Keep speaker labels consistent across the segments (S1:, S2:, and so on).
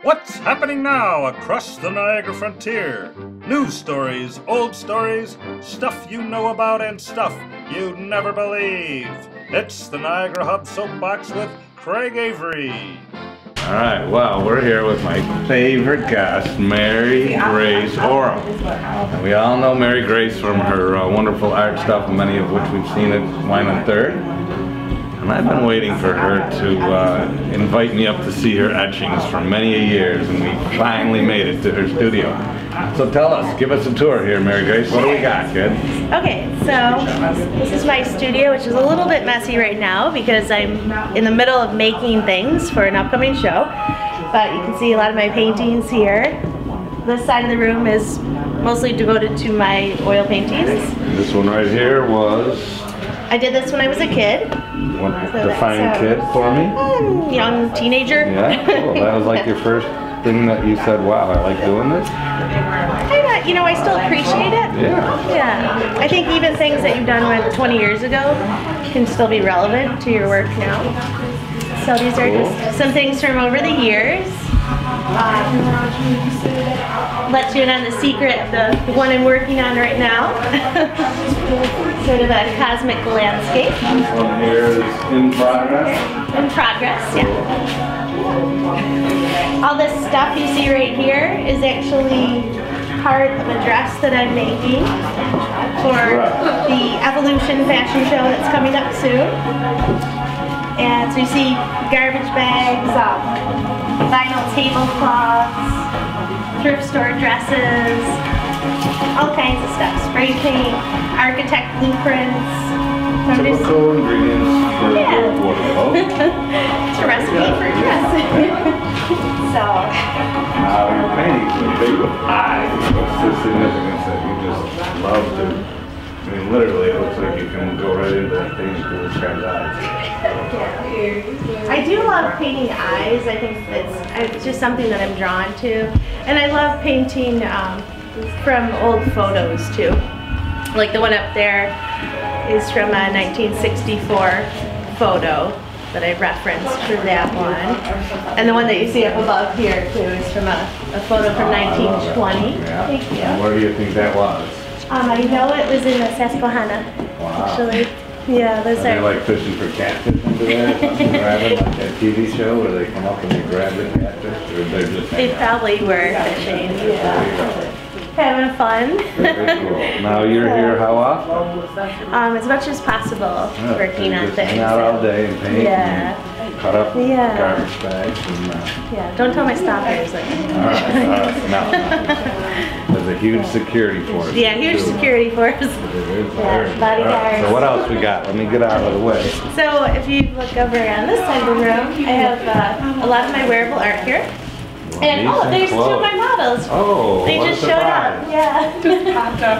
S1: What's happening now across the Niagara frontier? News stories, old stories, stuff you know about and stuff you'd never believe. It's the Niagara Hub Soapbox with Craig Avery. Alright, well, we're here with my favorite guest, Mary Grace Oram. And we all know Mary Grace from her wonderful art stuff, many of which we've seen at Wine and Third. And I've been waiting for her to invite me up to see her etchings for many years, and we finally made it to her studio. So tell us, give us a tour here, Mary Grace. What do we got, kid?
S2: Okay, so this is my studio, which is a little bit messy right now because I'm in the middle of making things for an upcoming show. But you can see a lot of my paintings here. This side of the room is mostly devoted to my oil paintings.
S1: This one right here was...
S2: I did this when I was a kid.
S1: Define kid for me?
S2: Young teenager.
S1: Yeah, cool. That was like your first thing that you said, wow, I like doing this?
S2: You know, I still appreciate it.
S1: Yeah.
S2: Yeah. I think even things that you've done 20 years ago can still be relevant to your work now. So these are just some things from over the years. Let you in on the secret, the one I'm working on right now. Sort of a cosmic landscape.
S1: This one here is in progress?
S2: In progress, yeah. All this stuff you see right here is actually part of a dress that I'm making for the Evolution fashion show that's coming up soon. And so you see garbage bags, vinyl tablecloths, thrift store dresses, all kinds of stuff. Spray paint, architect blueprints.
S1: Typical ingredients for a wardrobe.
S2: It's a recipe for a dress. So.
S1: Now your paintings are big with eyes. What's the significance that you just love to? I mean, literally, it looks like you can go right into that painting through this guy's eyes.
S2: I do love painting eyes. I think it's just something that I'm drawn to. And I love painting from old photos too. Like the one up there is from a 1964 photo that I referenced for that one. And the one that you see up above here too is from a photo from 1920.
S1: Yeah.
S2: Thank you.
S1: And where do you think that was?
S2: I know it was in Susquehanna, actually. Yeah, those
S1: are they like fishing for catfish under there? Grabbing like that TV show where they come up and they grab the catfish? Or they're just
S2: They probably were fishing, yeah. Having fun.
S1: Very cool. Now you're here how often?
S2: As much as possible, working on things.
S1: Hang out all day and paint.
S2: Yeah.
S1: And cut up garbage bags. And,
S2: yeah, don't tell my stalkers.
S1: Alright, no. There's a huge security force.
S2: Yeah, huge security force. Yeah, bodyguards.
S1: So what else we got? Let me get out of the way.
S2: So if you look over on this side of the room, I have a lot of my wearable art here. And there's two of my models.
S1: Oh,
S2: they just showed up. Yeah.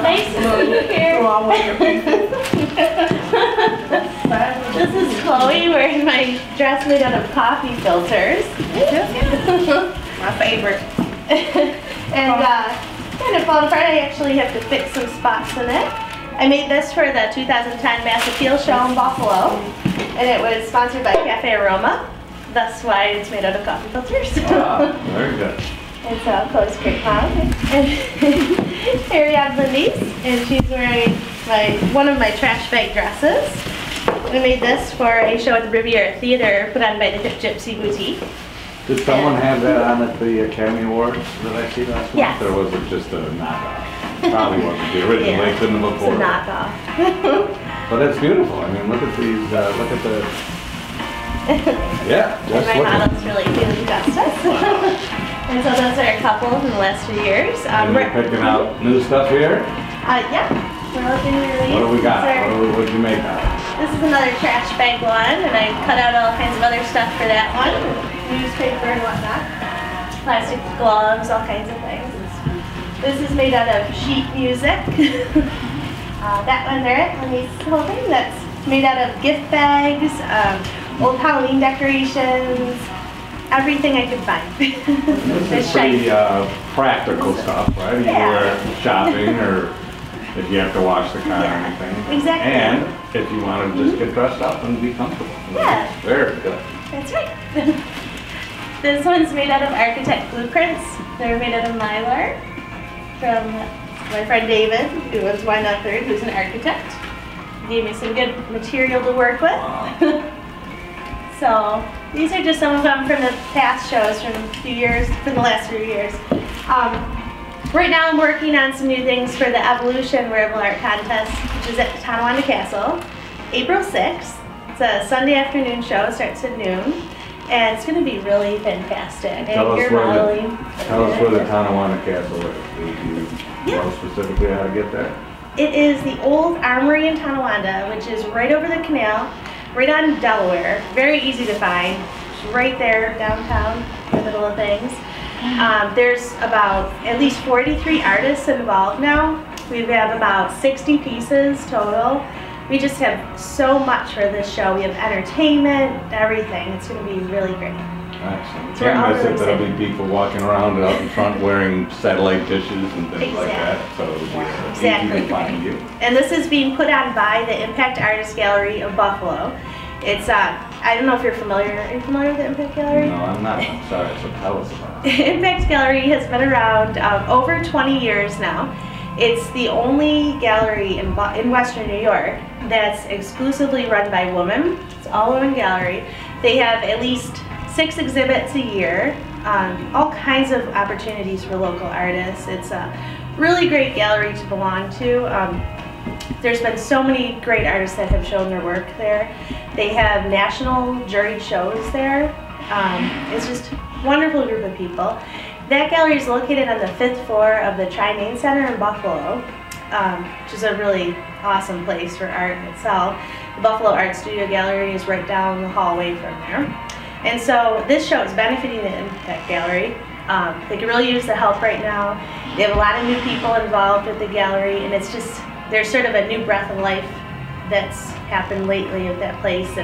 S2: Nice to see you here. This is Chloe wearing my dress made out of coffee filters. My favorite. And kind of falling apart. I actually have to fix some spots in it. I made this for the 2010 Mass Appeal show in Buffalo, and it was sponsored by Cafe Aroma. That's why it's made out of coffee filters.
S1: Wow, very good.
S2: And so Chloe's great mom. And here we have Lindy's, and she's wearing one of my trash bag dresses. We made this for a show at the Riviera Theater put on by the Hip Gypsy Boutique.
S1: Did someone have that on at the Academy Awards that I see last
S2: month?
S1: Or was it just a knockoff? Probably wasn't the original. They couldn't have afforded it.
S2: It's a knockoff.
S1: But it's beautiful. I mean, look at these, look at the... Yeah, just
S2: and my model's really doing justice. And so those are a couple in the last few years.
S1: We're picking out new stuff here?
S2: Yeah, we're looking really.
S1: What do we got? What did you make out of?
S2: This is another trash bag one, and I cut out all kinds of other stuff for that one. Newspaper and whatnot. Plastic gloves, all kinds of things. This is made out of sheet music. That one there, Lenny's holding, that's made out of gift bags. Old Halloween decorations, everything I could find.
S1: This is pretty practical stuff, right? You were shopping or if you have to wash the car or anything.
S2: Exactly.
S1: And if you want to just get dressed up and be comfortable.
S2: Yeah.
S1: Very good.
S2: That's right. This one's made out of architect blueprints. They're made out of mylar from my friend David, who was Why Not Third, who's an architect. He gave me some good material to work with. So these are just some of them from the past shows from the last few years. Right now I'm working on some new things for the Evolution Wearable Art Contest, which is at Tonawanda Castle, April 6th. It's a Sunday afternoon show, starts at noon, and it's going to be really fantastic. And
S3: tell us where the Tonawanda Castle is. Do you know specifically how to get there?
S2: It is the old Armory in Tonawanda, which is right over the canal, right on Delaware. Very easy to find. It's right there downtown, in the middle of things. There's about at least 43 artists involved now. We have about 60 pieces total. We just have so much for this show. We have entertainment, everything. It's going to be really great.
S3: Excellent. Can't miss it. There'll be people walking around out in front wearing satellite dishes and things like that. So it'll be easy to find you.
S2: And this is being put on by the Impact Artist Gallery of Buffalo. It's I don't know if you're familiar. Are you familiar with the Impact Gallery?
S3: No, I'm not. I'm sorry. So tell us about it.
S2: Impact Gallery has been around over 20 years now. It's the only gallery in Western New York that's exclusively run by women. It's all women gallery. They have at least 6 exhibits a year, all kinds of opportunities for local artists. It's a really great gallery to belong to. There's been so many great artists that have shown their work there. They have national juried shows there. It's just a wonderful group of people. That gallery is located on the 5th floor of the Tri-Main Center in Buffalo, which is a really awesome place for art itself. The Buffalo Art Studio Gallery is right down the hallway from there. And so this show is benefiting the Impact Gallery. They could really use the help right now. They have a lot of new people involved with the gallery, and it's just, there's sort of a new breath of life that's happened lately at that place.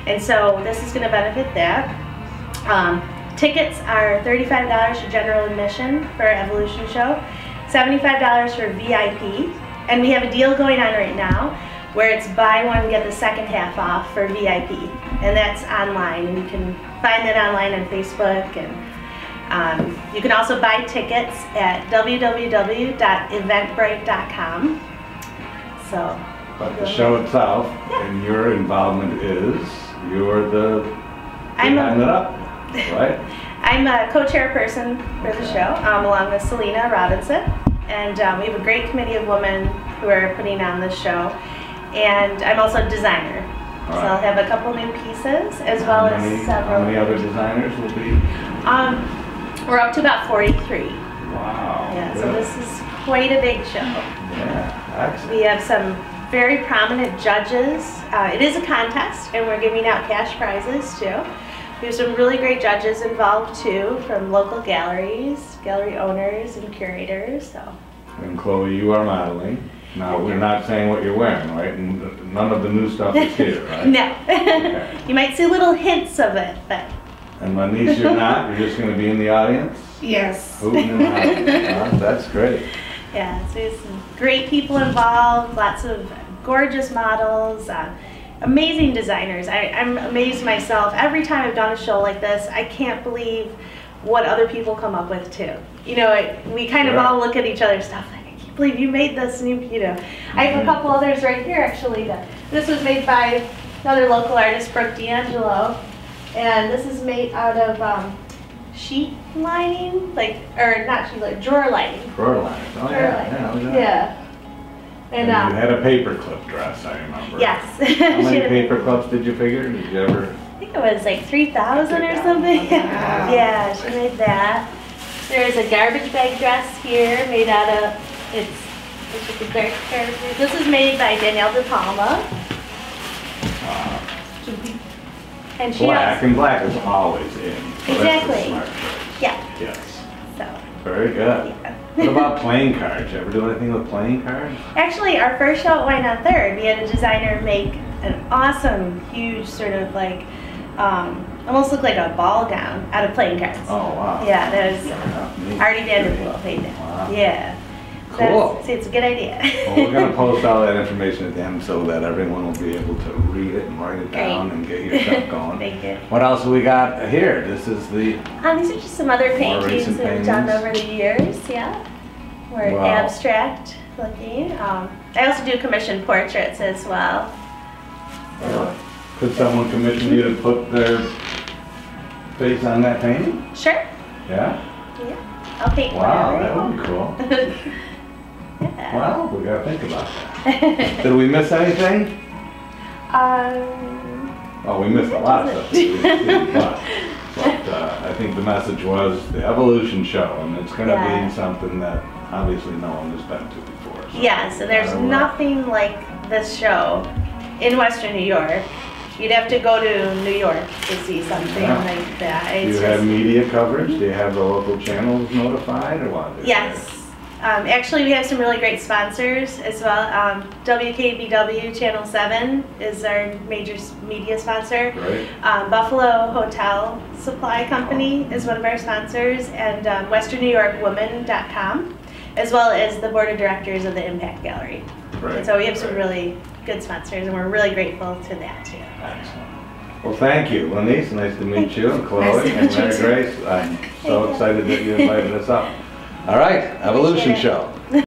S2: And so this is going to benefit that. Tickets are $35 for general admission for our Evolution show, $75 for VIP, and we have a deal going on right now where it's buy one get the second half off for VIP, and that's online, and you can find that online on Facebook, and you can also buy tickets at www.eventbrite.com. So,
S3: but the show itself, and your involvement is you're the setting it up. Right.
S2: I'm a co-chairperson for the show, along with Selena Robinson, and we have a great committee of women who are putting on this show, and I'm also a designer, so I'll have a couple new pieces as well as several.
S3: How many other designers will be?
S2: We're up to about 43.
S3: Wow.
S2: Yeah, so this is quite a big show.
S3: Yeah, excellent.
S2: We have some very prominent judges. It is a contest, and we're giving out cash prizes too. We have some really great judges involved too, from local galleries, gallery owners, and curators. So.
S3: And Chloe, you are modeling. Now, we're not saying what you're wearing, right? And none of the new stuff is here, right?
S2: No.
S3: Okay.
S2: You might see little hints of it, but.
S3: And Manish, you're not? You're just going to be in the audience?
S2: Yes.
S3: Hooting and hollering. That's great.
S2: Yeah, so there's some great people involved, lots of gorgeous models. Amazing designers. I'm amazed myself. Every time I've done a show like this, I can't believe what other people come up with too. You know, we kind of all look at each other's stuff like, I can't believe you made this new, you know. I have a couple others right here actually. This was made by another local artist, Brooke D'Angelo, and this is made out of sheet lining, or not sheet lining, drawer lining.
S3: Drawer lining. Oh yeah.
S2: Yeah.
S3: And you had a paperclip dress, I remember.
S2: Yes.
S3: How many paper clips did you figure? Did you ever?
S2: I think it was like 3,000 or something.
S3: Wow.
S2: Yeah, she made that. There's a garbage bag dress here made out of, this is made by Danielle De Palma.
S3: Wow.
S2: And she
S3: black, and black is always in. So
S2: exactly.
S3: That's a smart choice.
S2: Yeah.
S3: Yes.
S2: So.
S3: Very good.
S2: Yeah.
S3: What about playing cards? You ever do anything with playing cards?
S2: Actually, our first show at Why Not Third, we had a designer make an awesome, huge sort of like, almost looked like a ball gown out of playing cards.
S3: Oh, wow.
S2: Yeah, that was
S3: Yeah,
S2: Artie Vanderpool made that.
S3: Wow.
S2: Yeah.
S3: Cool.
S2: See, it's a good idea.
S3: Well, we're going to post all that information at the end so that everyone will be able to read it and write it down and get your stuff going.
S2: Thank you.
S3: What else do we got here? This is the...
S2: These are just some other paintings
S3: recent
S2: that I've done
S3: paintings.
S2: over the years, yeah. More
S3: Wow.
S2: abstract looking. I also do commissioned portraits as well. So,
S3: Could someone commission you to put their face on that painting?
S2: sure.
S3: Yeah?
S2: Yeah. I'll paint
S3: Wow,
S2: whatever
S3: that
S2: you
S3: would be cool.
S2: want. Yeah.
S3: Well, we got to think about that. Did we miss anything? Oh, we missed a lot of stuff. But I think the message was the evolution show, and it's going to
S2: Yeah.
S3: be something that obviously no one has been to before. So
S2: Yeah, so there's nothing like this show in Western New York. You'd have to go to New York to see something
S3: Yeah.
S2: like that.
S3: Do you
S2: It's
S3: have
S2: just,
S3: media coverage? Do you have the local channels notified, or what?
S2: yes. Actually, we have some really great sponsors as well. WKBW Channel 7 is our major media sponsor.
S3: Great.
S2: Buffalo Hotel Supply Company is one of our sponsors, and WesternNewYorkWoman.com, as well as the board of directors of the Impact Gallery.
S3: Great.
S2: And so we have some really good sponsors, and we're really grateful to that too.
S3: Excellent. Well, thank you, Lenise. Nice to meet you, and
S2: Nice
S3: Chloe,
S2: to
S3: and
S2: meet you
S3: Mary
S2: too.
S3: Grace. I'm so
S2: you.
S3: excited that you invited us up. All right, Evolution
S2: Appreciate it.
S3: Show.